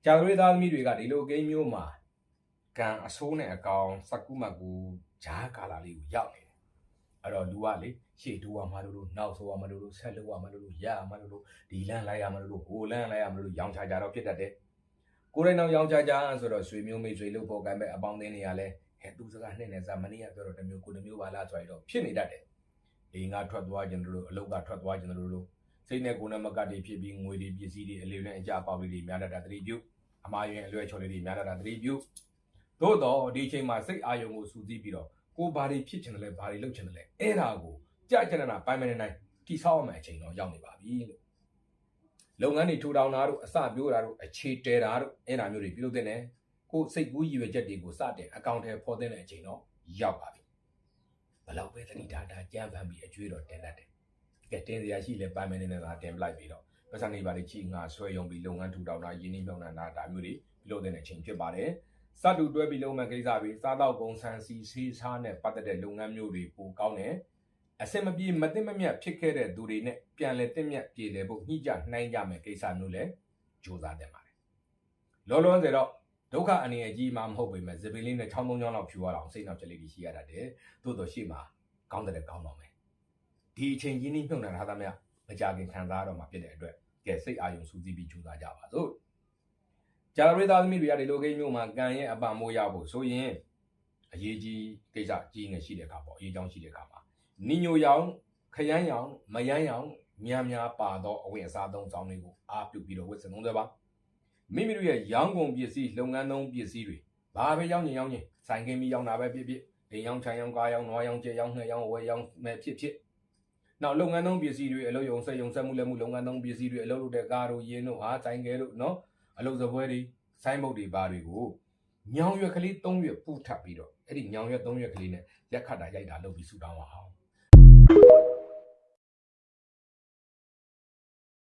ကြာသွေးသားသမီးတွေကဒီလိုကိန်းမျိုးမှာကံအဆိုးနဲ့အကောင်စက္ကူမကူဂျားကာလာလေးကိုရောက်နေတယ်အဲ့တော့လူကလေရှေ့တိုးရမှာလို့နောက်ဆိုရမှာလို့ဆက်လို့ရမှာလို့ရရမှာလို့ဒီလန်းလိုက်ရမှာလို့ဟိုလန်းလိုက်ရမှာလို့ရောင်ချကြတော့ဖြစ်တတ်တယ်ကိုယ်တိုင်တော့ရောင်ချကြဆိုတော့ဆွေမျိုးမိတ်ဆွေလို့ပေါ်ကံပဲအပေါင်းအသင်းတွေကလည်းဟဲ့သူစကားနဲ့စားမနေ့ကပြောတော့တမျိုးကိုတမျိုးပါလားဆိုတော့ဖြစ်နေတတ်တယ်အိမ်ကထွက်သွားခြင်းတို့အလုပ်ကထွက်သွားခြင်းတို့စိတ်နဲ့ကိုယ်နဲ့မကတ်တွေဖြစ်ပြီးငွေတွေပစ္စည်းတွေအလေနဲ့အကြပေါက်လေးတွေများတတ်တာသတိပြုအမှားရင်အလွဲချော်လေးတွေများတတ်တာသတိပြုသို့တော့ဒီအချိန်မှာစိတ်အာရုံကိုစူးစီးပြီးတော့ကိုဘာတွေဖြစ်ချင်တယ်လဲဘာတွေလုပ်ချင်တယ်လဲအဲ့ဒါကိုကြကြနနာပိုင်းပိုင်းနိုင်တိဆောက်ရမယ့်အချိန်တော့ရောက်နေပါပြီလို့လုပ်ငန်းတွေထူထောင်တာတို့အစပြိုးတာတို့အခြေတဲတာတို့အဲ့ဒါမျိုးတွေပြုလုပ်တဲ့နဲ့ကိုစိတ်ကူးရည်ရွယ်ချက်တွေကိုစတင်အကောင့်ထဲပေါ်တဲ့အချိန်တော့ရောက်ပါပြီဘလောက်ပဲသတိထားတာကြမ်းပမ်းပြီးအကျွေးတော့တင်တတ်တယ်ကဲတင်စရာရှိလဲပိုင်းပိုင်းနဲ့သာတင်ပလိုက်ပြီးတော့ပတ်စံနေပါလေချီငါဆွဲယုံပြီးလုပ်ငန်းထူထောင်တာရင်းနှီးမြှုပ်နှံတာဒါမျိုးတွေပြုလုပ်တဲ့အချိန်ဖြစ်ပါတယ်စတူတွဲပြီးလုပ်မှကိစ္စတွေစားတော့ကုန်ဆန်းစီဆေးစားနဲ့ပတ်သက်တဲ့လုပ်ငန်းမျိုးတွေပိုကောင်းတယ်အစင်မပြေမသိမမြတ်ဖြစ်ခဲ့တဲ့သူတွေနဲ့ပြန်လဲတင့်မြတ်ပြေလဲဖို့ညှိကြနှိုင်းကြမယ်ကိစ္စမျိုးလဲကြိုးစားတင်ပါတယ်လောလောဆယ်တော့ဒုက္ခအနေနဲ့ကြီးမှမဟုတ်ပေမဲ့ဇပင်းလေးနဲ့ချောင်းသုံးချောင်းလောက်ဖြူရအောင်စိတ်နောက်ချက်လေးတွေရှိရတတ်တယ်သို့တော်ရှိမှာကောင်းတဲ့ကောင်းတော့မယ်ဒီအချိန်ကြီးနှိမ့်မြုပ်နှံထားသမျှမကြခင်ခံစားရတော့မှာဖြစ်တဲ့အတွက်ကဲစိတ်အာရုံစူးစီးပြီးကြိုးစားကြပါစို့ကြာရိသားသမီးတွေကဒီလိုကိန်းမျိုးမှာကံရဲ့အပံမိုးရဖို့ဆိုရင်အရေးကြီးကိစ္စကြီးငယ်ရှိတဲ့အခါပေါ့အရေးကြောင်းရှိတဲ့အခါမှာနိညိုရောင်ခရမ်းရောင်မယမ်းရောင်များပါသောအဝင်အစားသုံးဆောင်တွေကိုအားပြုပြီးတော့ဝတ်ဆင်သုံးစွဲပါမိမိတို့ရဲ့ရောင်းကုန်ပစ္စည်းလုပ်ငန်းသုံးပစ္စည်းတွေဘာပဲရောင်းရင်ဆိုင်ကင်းပြီးရောင်းတာပဲဖြစ်အိမ်ရောင်းခြံရောင်းကားရောင်းနွားရောင်းကျဲရောင်းငှက်ရောင်းဝဲရောင်းမဲ့ဖြစ်နောက်လုပ်ငန်းသုံးပစ္စည်းတွေအလုပ်ရုံစက်ရုံစက်မှုလက်မှုလုပ်ငန်းသုံးပစ္စည်းတွေအလုပ်လုပ်တဲ့ကားတို့ရင်းတို့ဟာဆိုင်ကယ်တို့နော်အလုပ်စပွဲတွေဆိုင်းဘုတ်တွေဘာတွေကိုညောင်ရွက်ကလေး3ရွက်ပူထပ်ပြီးတော့အဲ့ဒီညောင်ရွက်3ရွက်ကလေးနဲ့ရက်ခတ်တာရိုက်တာလုပ်ပြီးဆူတောင်းအောင်